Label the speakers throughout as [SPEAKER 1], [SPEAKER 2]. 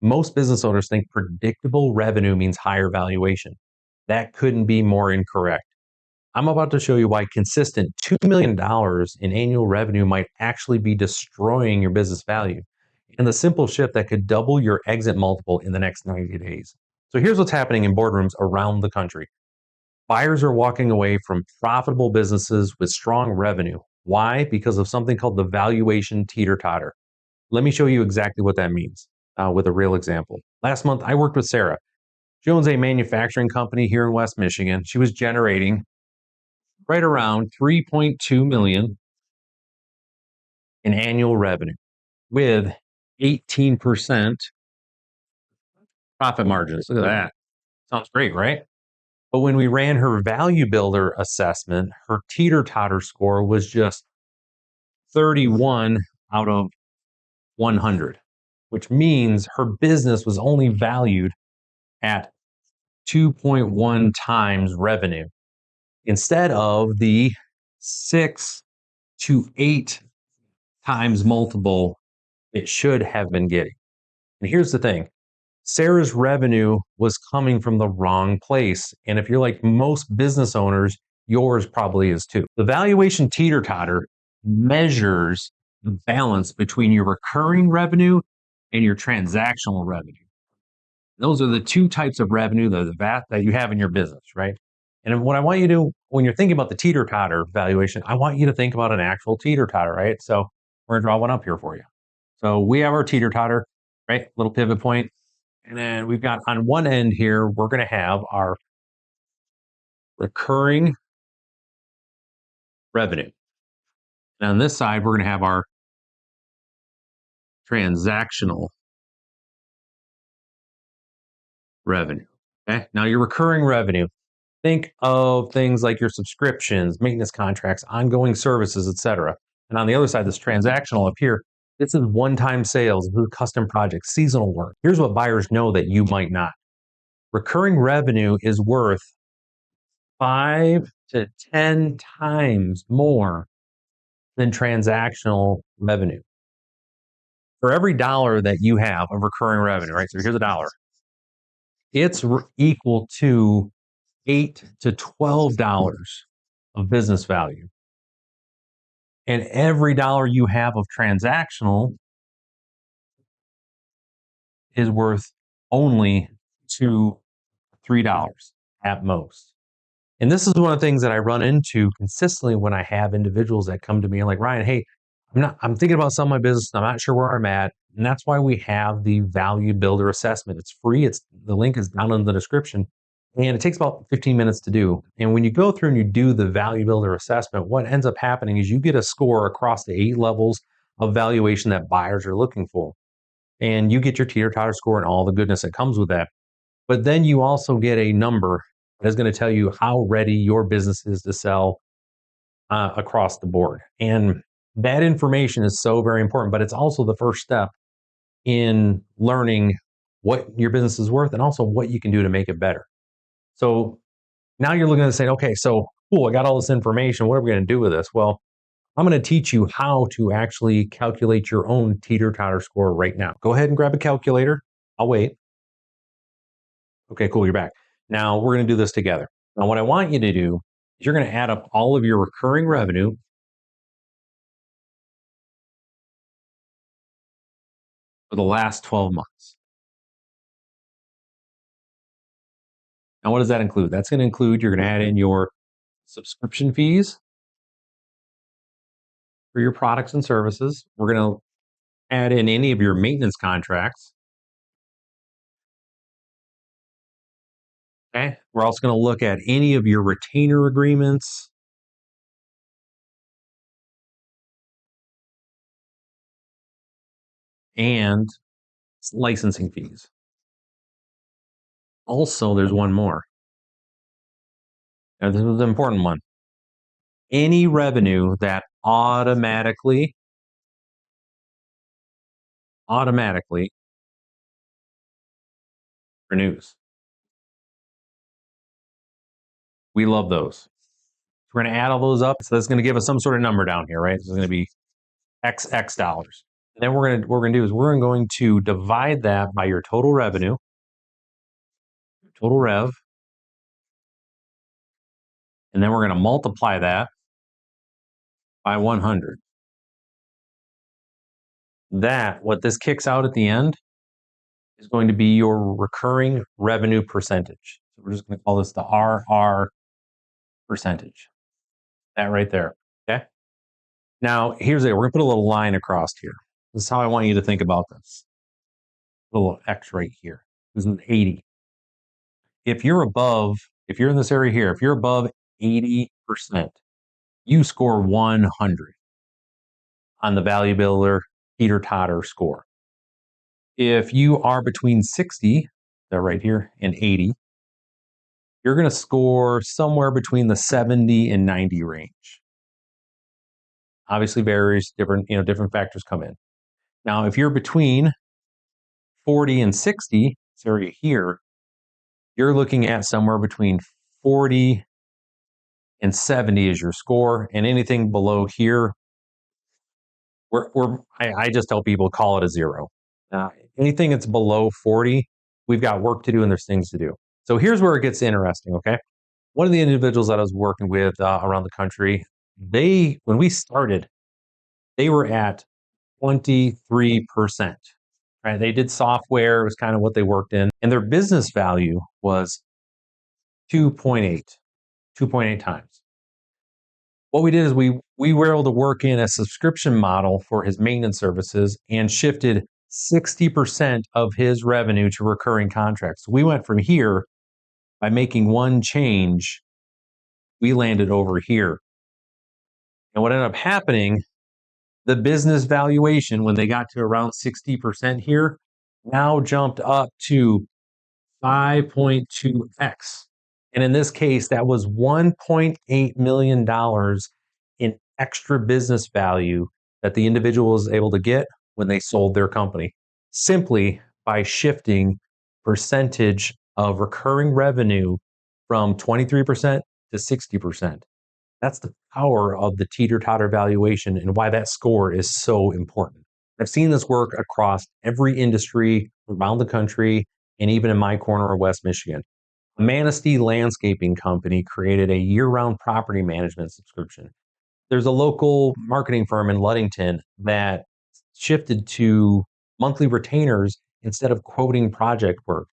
[SPEAKER 1] Most business owners think predictable revenue means higher valuation. That couldn't be more incorrect. I'm about to show you why consistent $2 million in annual revenue might actually be destroying your business value, and the simple shift that could double your exit multiple in the next 90 days. So here's what's happening in boardrooms around the country. Buyers are walking away from profitable businesses with strong revenue. Why? Because of something called the valuation teeter-totter. Let me show you exactly what that means with a real example. Last month, I worked with Sarah. She owns a manufacturing company here in West Michigan. She was generating right around 3.2 million in annual revenue with 18% profit margins. Look at that. Sounds great, right? But when we ran her value builder assessment, her teeter-totter score was just 31 out of 100, which means her business was only valued at 2.1 times revenue instead of the 6 to 8 times multiple it should have been getting. And here's the thing. Sarah's revenue was coming from the wrong place. And if you're like most business owners, yours probably is too. The valuation teeter-totter measures the balance between your recurring revenue and your transactional revenue. Those are the two types of revenue that you have in your business, right? And what I want you to do when you're thinking about the teeter-totter valuation, I want you to think about an actual teeter-totter, right? So we're going to draw one up here for you. So we have our teeter-totter, right? Little pivot point. And then we've got on one end here, we're going to have our recurring revenue. And on this side, we're going to have our transactional revenue. Okay. Now your recurring revenue, think of things like your subscriptions, maintenance contracts, ongoing services, etc. And on the other side, this transactional up here, this is one-time sales, custom projects, seasonal work. Here's what buyers know that you might not. Recurring revenue is worth 5 to 10 times more than transactional revenue. For every dollar that you have of recurring revenue, right? So here's a dollar. It's equal to $8 to $12 of business value. And every dollar you have of transactional is worth only $2, $3 at most. And this is one of the things that I run into consistently when I have individuals that come to me and like, Ryan, hey, I'm thinking about selling my business. I'm not sure where I'm at. And that's why we have the value builder assessment. It's free. The link is down in the description. And it takes about 15 minutes to do. And when you go through and you do the value builder assessment, what ends up happening is you get a score across the 8 levels of valuation that buyers are looking for. And you get your teeter-totter score and all the goodness that comes with that. But then you also get a number that is going to tell you how ready your business is to sell across the board. And that information is so very important, but it's also the first step in learning what your business is worth and also what you can do to make it better. So now you're looking at saying, okay, so cool, I got all this information. What are we going to do with this? Well, I'm going to teach you how to actually calculate your own teeter-totter score right now. Go ahead and grab a calculator. I'll wait. Okay, cool, you're back. Now we're going to do this together. Now what I want you to do is you're going to add up all of your recurring revenue for the last 12 months. Now what does that include? That's going to include, you're going to add in your subscription fees for your products and services. We're going to add in any of your maintenance contracts. Okay. We're also going to look at any of your retainer agreements. And licensing fees. Also, there's one more. Now, this is an important one. Any revenue that automatically renews. We love those. We're going to add all those up. So that's going to give us some sort of number down here, right? This is going to be X dollars. And then what we're gonna do is we're going to divide that by your total revenue, total rev, and then we're gonna multiply that by 100. What this kicks out at the end is going to be your recurring revenue percentage. So we're just gonna call this the RR percentage. That right there, okay? Now, here's it. We're gonna put a little line across here. This is how I want you to think about this. A little X right here. This is an 80. If you're in this area here, if you're above 80%, you score 100 on the Value Builder teeter-totter score. If you are between 60, that right here, and 80, you're going to score somewhere between the 70 and 90 range. Obviously varies, different factors come in. Now, if you're between 40 and 60, this area here, you're looking at somewhere between 40 and 70 is your score, and anything below here, I just tell people call it a zero. Anything that's below 40, we've got work to do and there's things to do. So here's where it gets interesting, okay? One of the individuals that I was working with around the country, when we started, they were at 23%. Right? They did software, it was kind of what they worked in, and their business value was 2.8 times. What we did is we were able to work in a subscription model for his maintenance services and shifted 60% of his revenue to recurring contracts. So we went from here by making one change, we landed over here. And what ended up happening, the business valuation, when they got to around 60% here, now jumped up to 5.2x. And in this case, that was $1.8 million in extra business value that the individual was able to get when they sold their company, simply by shifting percentage of recurring revenue from 23% to 60%. That's the power of the teeter-totter valuation and why that score is so important. I've seen this work across every industry around the country and even in my corner of West Michigan. A Manistee landscaping company created a year-round property management subscription. There's a local marketing firm in Ludington that shifted to monthly retainers instead of quoting project work.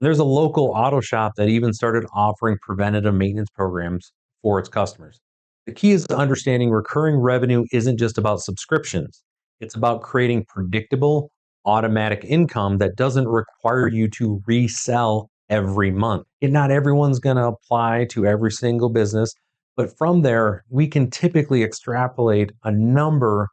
[SPEAKER 1] There's a local auto shop that even started offering preventative maintenance programs for its customers. The key is understanding recurring revenue isn't just about subscriptions. It's about creating predictable, automatic income that doesn't require you to resell every month. And not everyone's going to apply to every single business, but from there, we can typically extrapolate a number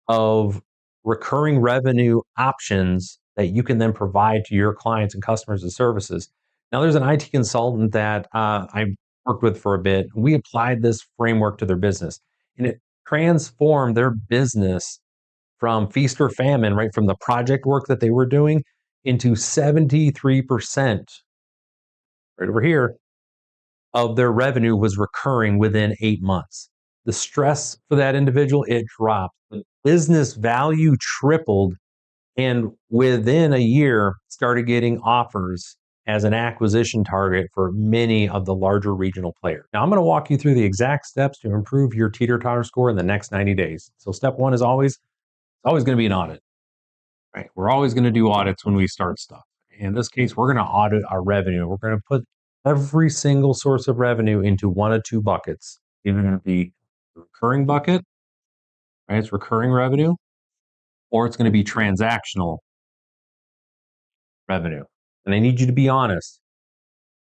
[SPEAKER 1] of recurring revenue options that you can then provide to your clients and customers and services. Now, there's an IT consultant that I worked with for a bit. We applied this framework to their business, and it transformed their business from feast or famine, right, from the project work that they were doing into 73%, right over here, of their revenue was recurring within 8 months. The stress for that individual, it dropped. The business value tripled, and within a year started getting offers as an acquisition target for many of the larger regional players. Now, I'm going to walk you through the exact steps to improve your teeter-totter score in the next 90 days. So step one is always going to be an audit, right? We're always going to do audits when we start stuff. In this case, we're going to audit our revenue. We're going to put every single source of revenue into one of two buckets. Either the recurring bucket, right? It's recurring revenue, or it's going to be transactional revenue. And I need you to be honest.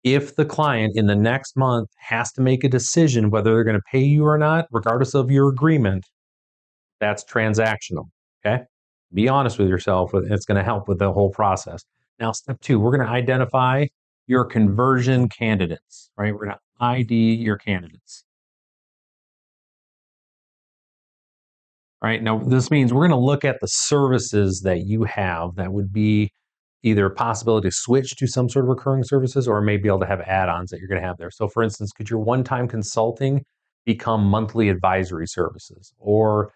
[SPEAKER 1] If the client in the next month has to make a decision whether they're going to pay you or not, regardless of your agreement, that's transactional. Okay. Be honest with yourself. It's going to help with the whole process. Now, step two, we're going to identify your conversion candidates, right? We're going to ID your candidates. All right. Now, this means we're going to look at the services that you have that would be either a possibility to switch to some sort of recurring services or maybe able to have add-ons that you're going to have there. So for instance, could your one-time consulting become monthly advisory services? Or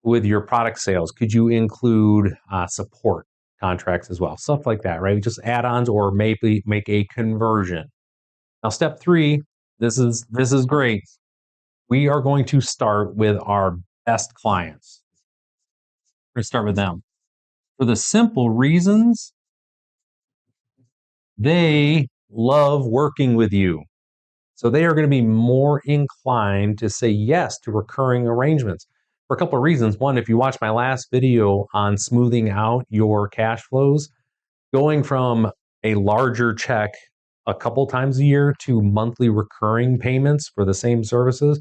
[SPEAKER 1] with your product sales, could you include support contracts as well? Stuff like that, right? Just add-ons or maybe make a conversion. Now, step three, this is great. We are going to start with our best clients. We're going to start with them for the simple reasons they love working with you. So they are going to be more inclined to say yes to recurring arrangements for a couple of reasons. One, if you watch my last video on smoothing out your cash flows, going from a larger check a couple times a year to monthly recurring payments for the same services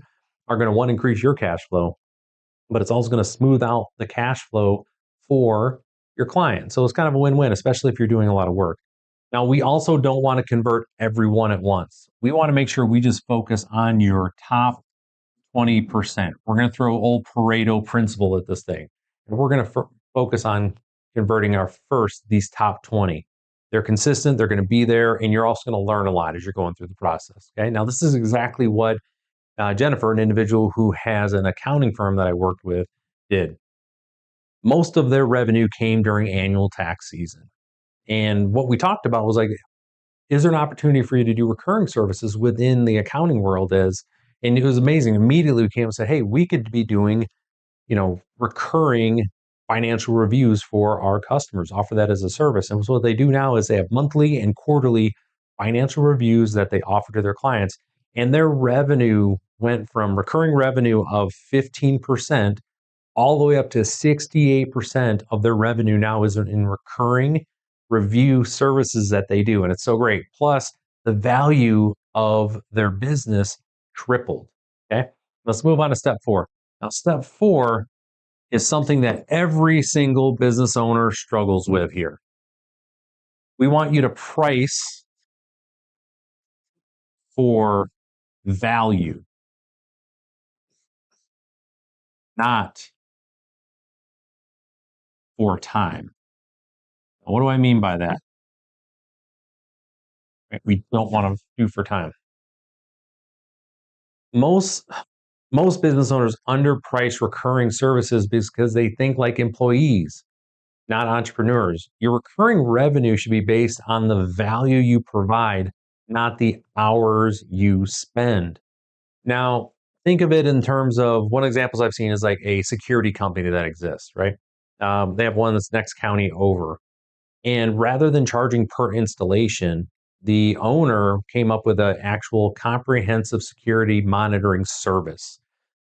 [SPEAKER 1] are going to, one, increase your cash flow, but it's also going to smooth out the cash flow for your client. So it's kind of a win-win, especially if you're doing a lot of work. Now, we also don't want to convert everyone at once. We want to make sure we just focus on your top 20%. We're going to throw old Pareto principle at this thing. And we're going to focus on converting these top 20. They're consistent, they're going to be there, and you're also going to learn a lot as you're going through the process. Okay. Now, this is exactly what Jennifer, an individual who has an accounting firm that I worked with, did. Most of their revenue came during annual tax season. And what we talked about was like, is there an opportunity for you to do recurring services within the accounting world? And it was amazing. Immediately we came and said, hey, we could be doing, recurring financial reviews for our customers, offer that as a service. And so what they do now is they have monthly and quarterly financial reviews that they offer to their clients. And their revenue went from recurring revenue of 15% all the way up to 68% of their revenue now is in recurring review services that they do. And it's so great. Plus, the value of their business tripled. Okay. Let's move on to step four. Now, step four is something that every single business owner struggles with here. We want you to price for value, not for time. What do I mean by that? We don't want to do for time. Most business owners underprice recurring services because they think like employees, not entrepreneurs. Your recurring revenue should be based on the value you provide, not the hours you spend. Now, think of it in terms of one examples I've seen is like a security company that exists, right? They have one that's next county over. And rather than charging per installation, the owner came up with an actual comprehensive security monitoring service.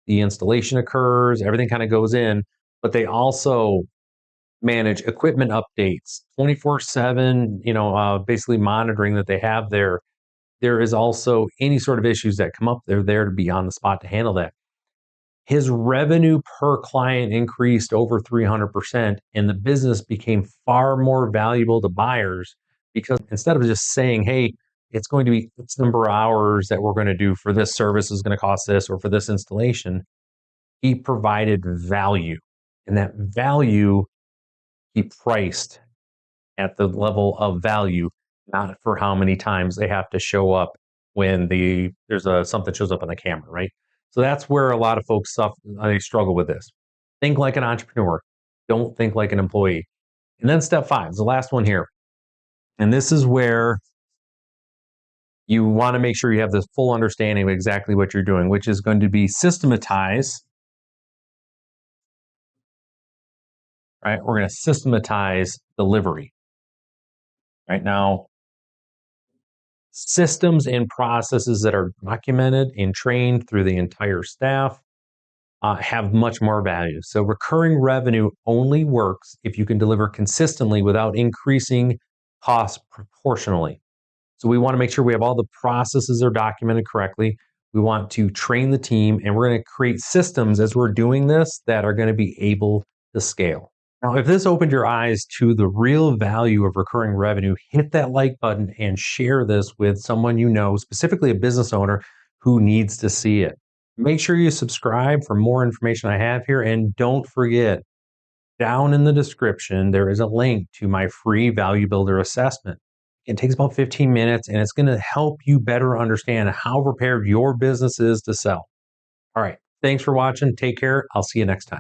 [SPEAKER 1] The installation occurs, everything kind of goes in, but they also manage equipment updates 24/7, basically monitoring that they have there. There is also any sort of issues that come up, they're there to be on the spot to handle that. His revenue per client increased over 300%, and the business became far more valuable to buyers because instead of just saying, hey, it's going to be X number of hours that we're going to do for this service is going to cost this or for this installation, he provided value. And that value he priced at the level of value, not for how many times they have to show up when there's something shows up on the camera, right? So that's where a lot of folks they struggle with this. Think like an entrepreneur. Don't think like an employee. And then step five is the last one here. And this is where you want to make sure you have this full understanding of exactly what you're doing, which is going to be systematize. Right? We're going to systematize delivery. Right now, systems and processes that are documented and trained through the entire staff have much more value. So recurring revenue only works if you can deliver consistently without increasing costs proportionally. So we want to make sure we have all the processes are documented correctly. We want to train the team, and we're going to create systems as we're doing this that are going to be able to scale. Now, if this opened your eyes to the real value of recurring revenue, hit that like button and share this with someone you know, specifically a business owner who needs to see it. Make sure you subscribe for more information I have here. And don't forget, down in the description, there is a link to my free Value Builder assessment. It takes about 15 minutes, and it's going to help you better understand how prepared your business is to sell. All right. Thanks for watching. Take care. I'll see you next time.